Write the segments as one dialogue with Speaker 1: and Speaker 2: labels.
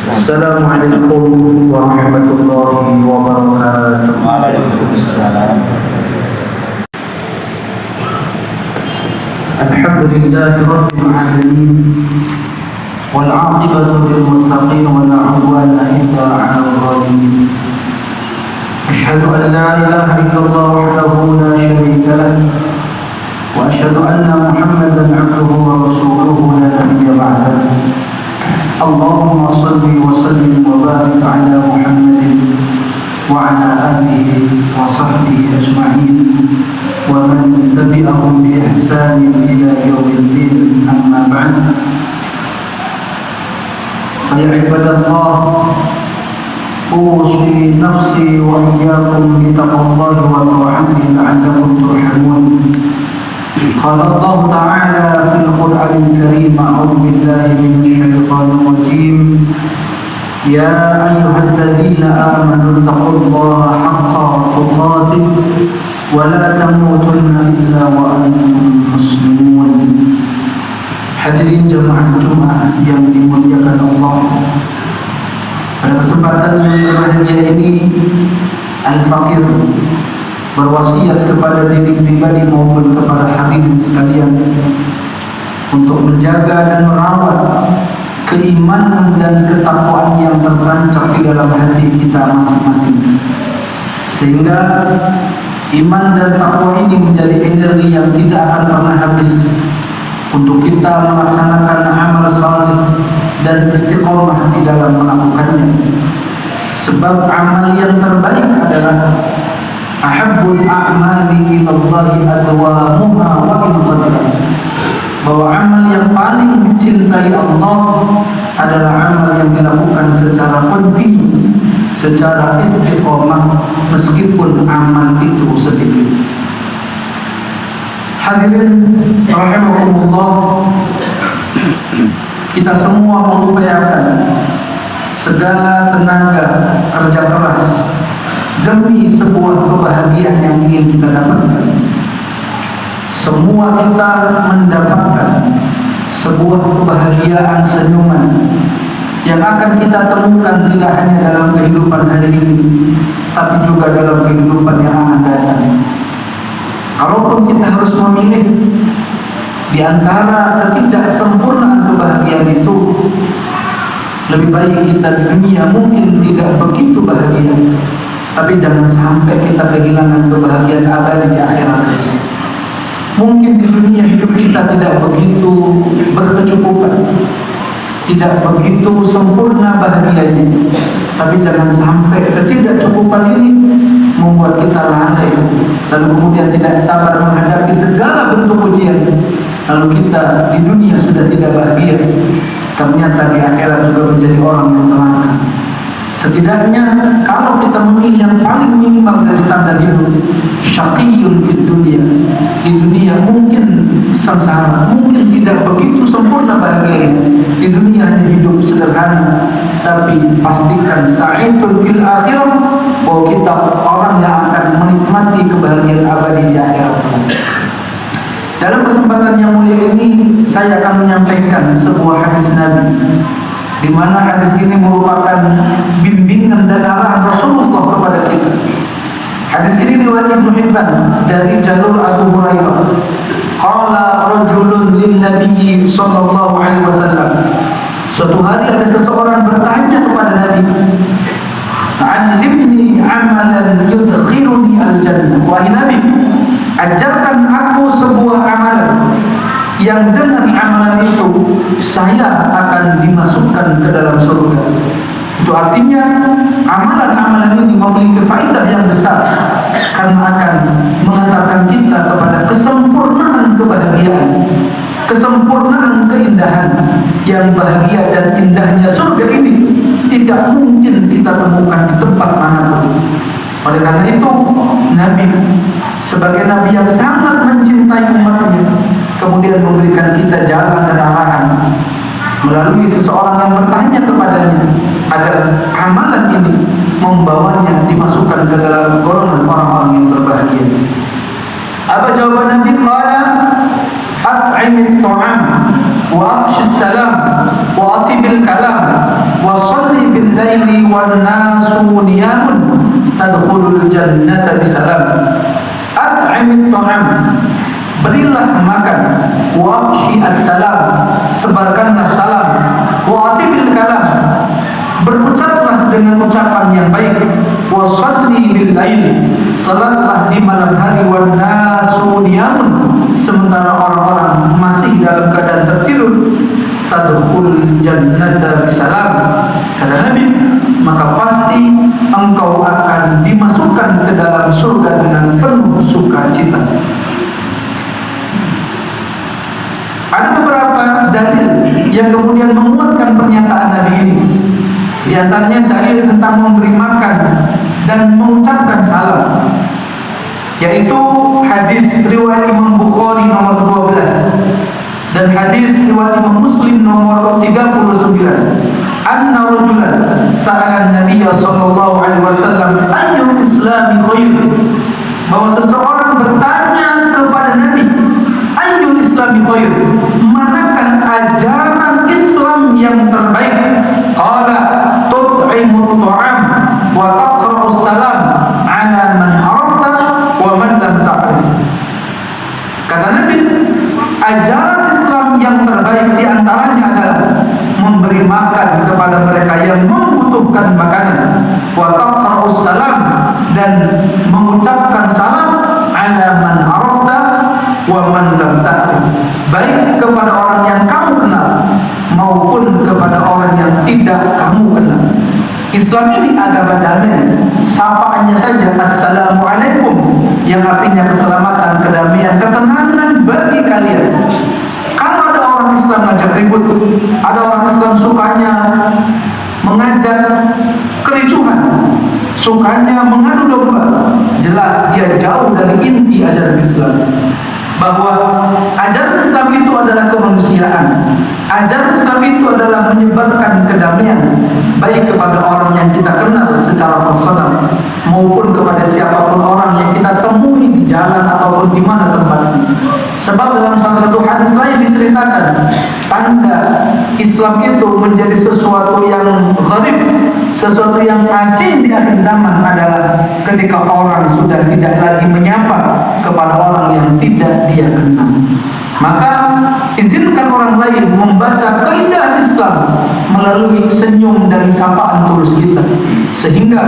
Speaker 1: السلام عليكم ورحمة الله وبركاته.
Speaker 2: وعليكم السلام.
Speaker 1: الحمد لله رب العالمين والعاقبة للمتقين ولا عدوان إلا على الظالمين. أشهد أن لا إله إلا الله وحده لا شريك له وأشهد أن محمدا عبده ورسوله لا نبي بعده. اللهم صل وسلم وبارك على محمد وعلى آله وصحبه أجمعين ومن تبعهم بإحسان إلى يوم الدين. أما بعد، فيا عباد الله، أوصي نفسي وإياكم بتقوى الله وطاعته لعلكم ترحمون. قال الله تعالى في القرآن الكريم: أعوذ بالله من الشيطان الرجيم: يا أيها الذين آمنوا اتقوا الله حق تقاته ولا تموتن إلا وأنتم مسلمون. Hadirin jemaah Jumat yang dimuliakan Allah, pada kesempatan yang berbahagia ini, Al-Fakir berwasiat kepada diri pribadi maupun kepada hadirin sekalian untuk menjaga dan merawat keimanan dan ketakwaan yang tertancap di dalam hati kita masing-masing, sehingga iman dan takwa ini menjadi energi yang tidak akan pernah habis untuk kita melaksanakan amal saleh dan istiqomah di dalam melakukannya. Sebab amal yang terbaik adalah ahabbul a'mali ilallahi adwamuha wa in qadara, bahwa amal yang paling dicintai Allah adalah amal yang dilakukan secara kontinu, secara istiqomah, meskipun amal itu sedikit. Hadirin rahimakumullah, kita semua mengupayakan segala tenaga kerja keras demi sebuah kebahagiaan yang ingin kita dapatkan. Semua kita mendapatkan sebuah kebahagiaan senyuman yang akan kita temukan tidak hanya dalam kehidupan hari ini, tapi juga dalam kehidupan yang akan datang. Kalaupun kita harus memilih di antara ketidaksempurnaan kebahagiaan itu, lebih baik kita di dunia mungkin tidak begitu bahagia, tapi jangan sampai kita kehilangan kebahagiaan abadi di akhirat. Mungkin di dunia hidup kita tidak begitu berkecukupan, tidak begitu sempurna bahagianya, tapi jangan sampai ketidakcukupan ini membuat kita lalai, lalu kemudian tidak sabar menghadapi segala bentuk ujian, lalu kita di dunia sudah tidak bahagia, ternyata di akhirat juga menjadi orang yang celaka. Setidaknya kalau kita memilih yang paling minimal dari standar hidup, syaqiyun di dunia mungkin sengsara, mungkin tidak begitu sempurna bahagia. Di dunia hanya hidup sederhana, tapi pastikan sa'idun fil akhirah, bahwa kita orang yang akan menikmati kebahagiaan abadi di akhirat. Dalam kesempatan yang mulia ini, saya akan menyampaikan sebuah hadis Nabi, di mana hadis ini merupakan bimbingan dan arahan Rasulullah kepada kita. Hadis ini riwayat Ibnu Hibban dari jalur Abu Hurairah. Qala rajulun lin Nabi sallallahu alaihi wasallam. Suatu hari ada seseorang bertanya kepada Nabi, "Allimni amalan yudkhiluni al-jannah." Wahai Nabi, ajarkan aku sebuah amalan yang dengan amalan itu saya akan dimasukkan ke dalam surga. Itu artinya amalan-amalan ini memiliki faedah yang besar, karena akan mengantarkan kita kepada kesempurnaan kebahagiaan, kesempurnaan keindahan, yang bahagia dan indahnya surga ini tidak mungkin kita temukan di tempat manapun. Oleh karena itu, Nabi sebagai Nabi yang sangat mencintai umatnya, kemudian memberikan kita jalan dan arahan melalui seseorang yang bertanya kepadanya, agar amalan ini membawanya dimasukkan ke dalam golongan orang-orang yang berbahagia. Apa jawaban Nabi? Qala at'imit ta'am wa afshis salam wa atibil kalam wa salli laili wan nasu niyamun tadkhulul jannata bisalam. At'imit ta'am, berilah makan, wa afshi as-salam, sebarkanlah salam, wa atibil kalam, berucaplah dengan ucapan yang baik, wa salli bil lail, salatlah di malam hari, wan nasu niyamun, sementara orang-orang masih dalam keadaan tertidur, tadkhulul jannata bisalam, kata Nabi, maka pasti engkau akan dimasukkan ke dalam surga dengan penuh sukacita. Ada beberapa dalil yang kemudian menguatkan pernyataan Nabi ini. Di antaranya dalil tentang memberi makan dan mengucapkan salam, yaitu hadis riwayat Imam Bukhari nomor 12 dan hadis riwayat Imam Muslim nomor 39. Anna rajulan sa'ala Nabi sallallahu alaihi wasallam ayyul islami khair, bahwa seseorang bertanya kepada Nabi, ayyul islami khair, manakah ajaran Islam yang terbaik? Qala tut'imut ta'am wa taqra'us salam ala man arafta wa man lam ta'rif. Kata Nabi, ajaran Islam yang terbaik di antaranya adalah memberi makan kepada mereka yang membutuhkan makanan, wa taqra'us salam, dan mengucapkan salam ala man arafta wa man lam ta'rif, baik kepada orang yang kamu kenal maupun kepada orang yang tidak kamu kenal. Islam ini agama damai. Sapaannya saja assalamualaikum, yang artinya keselamatan, kedamaian, ketenangan bagi kalian. Kalau ada orang Islam ngajak ribut, ada orang Islam sukanya mengajak kericuhan, sukanya mengadu domba, jelas dia jauh dari inti ajaran Islam. Bahwa ajaran Islam itu adalah kemanusiaan. Ajaran Islam itu adalah menyebarkan kedamaian, baik kepada orang yang kita kenal secara personal maupun kepada siapapun orang yang kita temui di jalan ataupun di mana tempatnya. Sebab dalam salah satu hadis lain diceritakan, tanda Islam itu menjadi sesuatu yang gharib, sesuatu yang asing di akhir zaman adalah ketika orang sudah tidak lagi menyapa kepada orang yang tidak dia kenal. Maka izinkan orang lain membaca keindahan Islam melalui senyum dan sapaan tulus kita, sehingga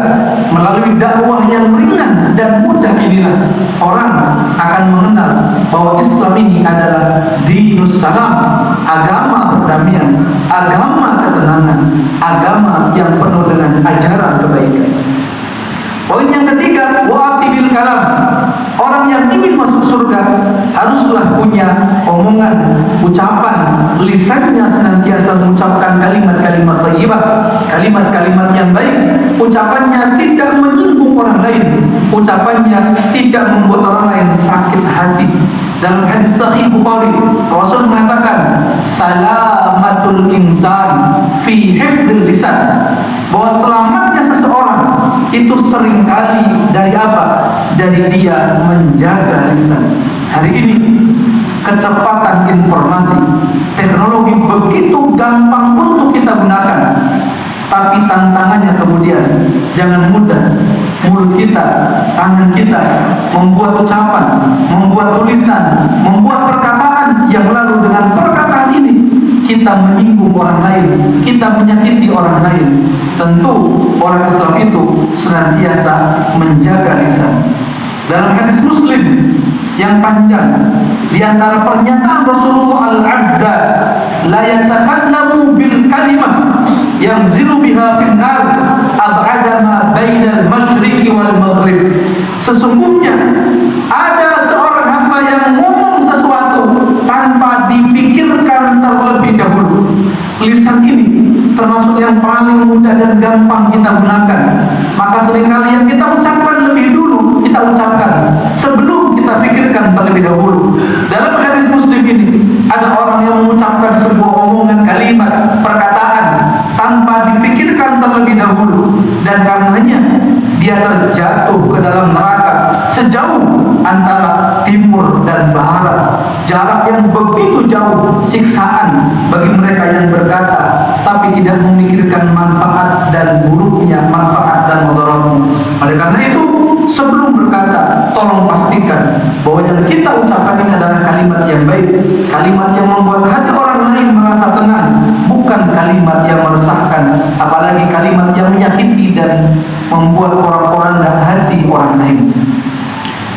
Speaker 1: melalui dakwah yang ringan dan mudah inilah orang akan mengenal bahwa Islam ini adalah dinus salam, agama perdamaian, agama ketenangan, agama yang penuh dengan ajaran kebaikan. Poin yang ketiga, wa'atibil kalam. Orang yang ingin masuk surga haruslah punya omongan, ucapan, lisannya senantiasa mengucapkan kalimat-kalimat thayyibah, kalimat-kalimat yang baik, ucapannya tidak menyinggung orang lain, ucapannya tidak membuat orang lain sakit hati. Dalam hadis Sahih Bukhari, Rasul mengatakan, salamatul insan fi hifdzil lisan, bahwa selamatnya seseorang itu seringkali dari apa? Dari dia menjaga lisan. Hari ini kecepatan informasi, teknologi begitu gampang untuk kita gunakan, tapi tantangannya kemudian jangan mudah mulut kita, tangan kita membuat ucapan, membuat tulisan, membuat perkataan yang lalu dengan perkataan ini kita menyinggung orang lain, kita menyakiti orang lain. Tentu orang Islam itu senantiasa menjaga lisan. Dalam hadis Muslim yang panjang, di antara pernyataan Rasulullah, al-'abda la yatakallamu bil kalimah yanzilu biha fin nar ab'ada ma bainal masyriqi wal maghrib. Sesungguhnya ada seorang hamba yang ngomong sesuatu tanpa dipikirkan terlebih dahulu. Lisan ini termasuk yang paling mudah dan gampang kita gunakan. Maka seringkali yang kita ucapkan lebih dulu kita ucapkan sebelum kita pikirkan terlebih dahulu. Dalam hadis Muslim ini ada orang yang mengucapkan sebuah omongan, kalimat, perkataan tanpa dipikirkan terlebih dahulu, dan karenanya dia terjatuh ke dalam neraka sejauh antara timur dan barat, jarak yang begitu jauh, siksaan bagi mereka yang berkata tapi tidak memikirkan manfaat dan buruknya manfaat dan mudaratnya. Oleh karena itu, sebelum berkata, tolong pastikan bahwa yang kita ucapkan ini adalah kalimat yang baik, kalimat yang membuat hati orang lain merasa tenang, bukan kalimat yang meresahkan, apalagi kalimat yang menyakiti dan membuat orang-orang dan hati orang lain.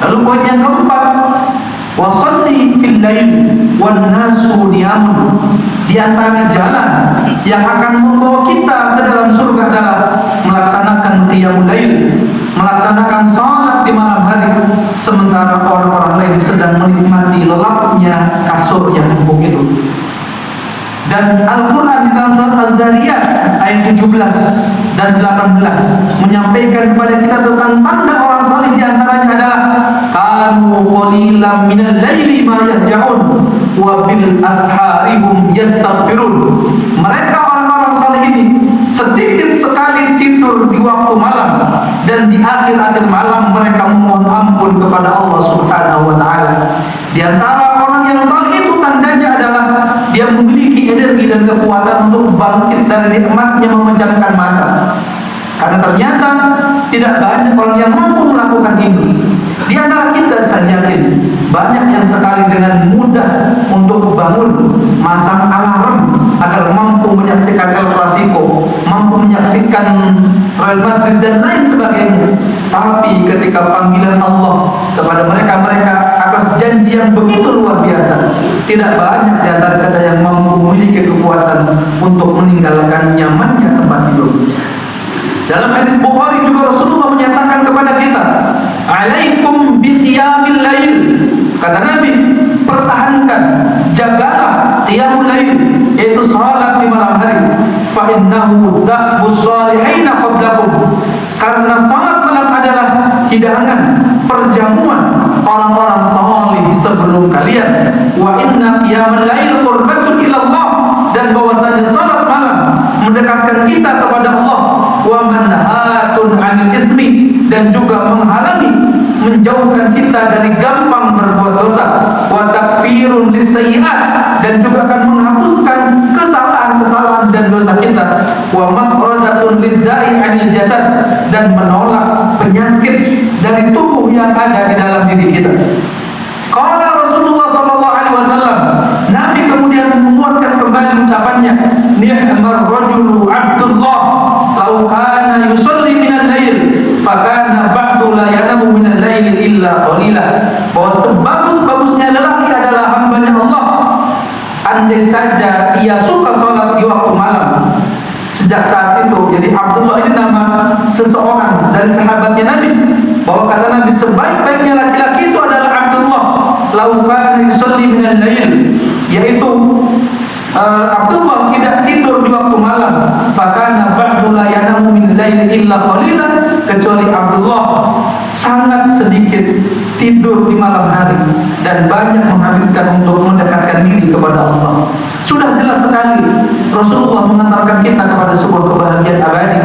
Speaker 1: Lalu poin yang keempat, wasalli fil lail wan nasu niyamun. Di antara jalan yang akan membawa kita ke dalam surga adalah melaksanakan qiyamul lail, melaksanakan salat di malam hari, sementara orang-orang lain sedang menikmati lelapnya kasur yang empuk itu. Dan Al-Quran di dalam surat Al-Zariyat ayat 17 dan 18 menyampaikan kepada kita tentang tanda orang saleh. Di antaranya adalah kanu qalilan minal laili ma yahja'un wa bil asharihum yastaghfirun. Mereka orang-orang saleh ini sedikit sekali tidur di waktu malam, dan di akhir-akhir malam mereka memohon ampun kepada Allah Subhanahu wa taala. Di antara orang yang saleh itu tandanya adalah dia memiliki energi dan kekuatan untuk bangkit dari nikmatnya memejamkan mata. Karena ternyata tidak banyak orang yang mampu melakukan itu. Di antara kita, saya yakin banyak yang sekali dengan mudah untuk bangun, masang alarm agar mampu menyaksikan El Clasico, mampu menyaksikan Real Madrid dan lain sebagainya. Tapi ketika panggilan Allah kepada mereka-mereka atas janji yang begitu luar biasa, tidak banyak di antara kita yang mampu memiliki kekuatan untuk meninggalkan nyamannya tempat tidur. Dalam hadis Bukhari juga Rasulullah menyatakan kepada kita, alaikum biqiyamil lail. Kata Nabi, pertahankan, jagalah qiyamul lail, yaitu salat di malam hari. Fa innahu da'bus salihina qablakum. Karena salat malam adalah hidangan, perjamuan orang-orang saleh sebelum kalian. Wa inna qiyamul lail qurbatun ila Allah. Dan bahwasanya salat malam mendekatkan kita kepada Allah, wa manhatun 'anil itsmi, dan juga menghalangi, menjauhkan kita dari gampang berbuat dosa, wa takfirun lisayyi'at, dan juga akan menghapuskan kesalahan-kesalahan dan dosa kita, wa makhrazatun lidda'i 'anil jasad, dan menolak penyakit dari tubuh yang ada di dalam diri kita. Qala Rasulullah sallallahu alaihi wasallam, Nabi kemudian menguatkan kembali ucapannya, ni'mar rajulu Abdullah law kana yusalli minal lail fa kana ba'du la yanamu minal lail illa qalila. Bahwa sebagus-bagusnya lelaki adalah hambanya Allah, andai saja ia suka salat di waktu malam. Sejak saat itu, jadi Abdullah ini nama seseorang dari sahabatnya Nabi, bahwa kata Nabi sebaik-baiknya laki-laki itu adalah Abdullah law kana yusalli minal lail, yaitu Abdullah tidak tidur di waktu malam, fakana ba'du la yanamu min lail illa qalila, kecuali Abdullah sangat sedikit tidur di malam hari dan banyak menghabiskan untuk mendekatkan diri kepada Allah. Sudah jelas sekali Rasulullah mengantarkan kita kepada sebuah kebahagiaan abadi.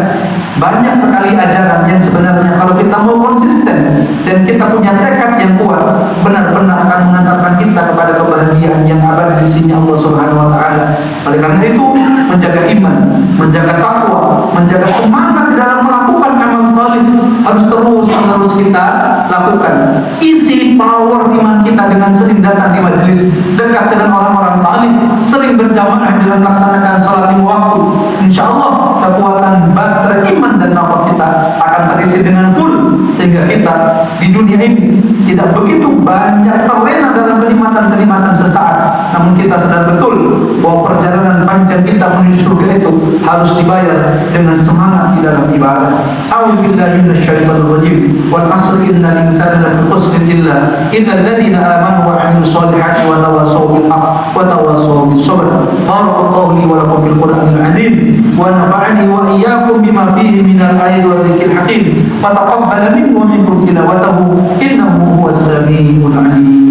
Speaker 1: Banyak sekali ajaran yang sebenarnya kalau kita mau konsisten dan kita punya tekad yang kuat, benar-benar akan mengantarkan kita kepada kebahagiaan yang abadi di sini Allah Subhanahu wa taala. Oleh karena itu, menjaga iman, menjaga takwa, menjaga semangat dalam melakukan amal saleh harus terus-menerus kita lakukan. Isi power iman kita dengan sering datang di majelis, dekat dengan orang-orang saleh, sering berjamaah dengan melaksanakan salat lima waktu. Insyaallah kekuatan baterai iman dan takwa kita akan terisi dengan full, sehingga kita di dunia ini tidak begitu banyak terlena dalam kenikmatan-kenikmatan sesaat, namun kita sadar betul bahwa perjalanan panjang kita menuju surga itu harus dibayar dengan semangat di dalam ibadah. A'udzubillahi minasyaitonir rajim. Wal 'asri innal insana lafi khusrin illa alladziina aamanu wa 'amilus solihati wa tawassaw bil haqq wa tawassaw bis sabr. Barakallahu li wa lakum fil Qur'anil 'azim wa nafa'ani wa iyyakum bima fihi minal ayati wa dzikril hakim. Fa taqabbal minni wa minkum tilawatahu innahu huwas samii'ul 'aliim.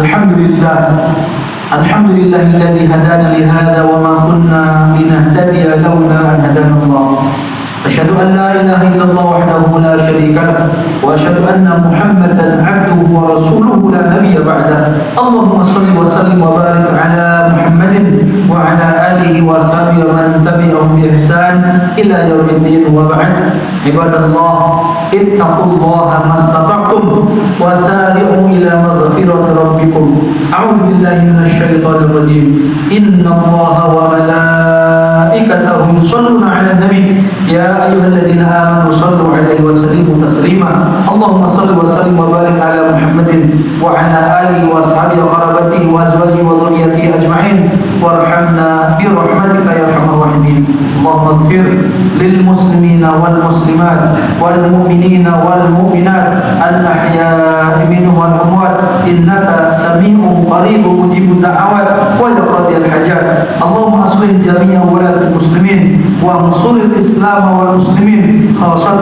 Speaker 1: Alhamdulillah, alhamdulillahilladzi hadana li hadza wa ma kunna linahtadiya laula an hadana Allah. أشهد أن لا إله إلا الله وحده لا شريك له وأشهد أن محمدا عبده ورسوله لا نبي بعده. اللهم صل وسلم وبارك على محمد وعلى آله وصحبه ومن تبعهم بإحسان إلى يوم الدين. وبعد، عباد الله، اتقوا الله ما استطعتم وسارعوا إلى مغفرة ربكم. أعوذ بالله من الشيطان الرجيم. إن الله وملائكته يصلون على النبي يا أيها الذين آمنوا صلوا عليه وسلموا تسليما. اللهم صل وسلم وبارك على محمد وعلى آله وأصحابه وقرابته وأزواجه وذريته أجمعين وارحمنا برحمتك يا أرحم الراحمين. اللهم اغفر للمسلمين والمسلمات والمؤمنين والمؤمنات الأحياء منهم والأموات إنك سميع قريب مجيب الدعوات ويقضي الحاجات. اللهم أصلح جميع ولاة المسلمين وانصر الإسلام والمسلمين، خاصة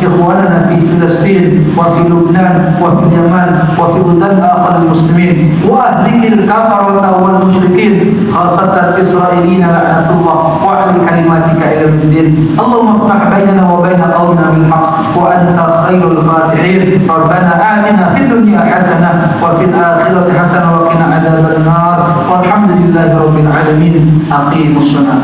Speaker 1: إخواننا في فلسطين وفي لبنان وفي اليمن وفي بلدان آخر المسلمين، وأهلك الكفرة والمشركين خاصة الإسرائيليين لعنة الله وعلى كلماتك إلى الدين. اللهم افتح بيننا وبين قومنا بالحق وأنت خير الفاتحين. ربنا آتنا في الدنيا حسنة وفي الآخرة حسنة وقنا عذاب النار والحمد لله رب العالمين. أقيموا الصلاة.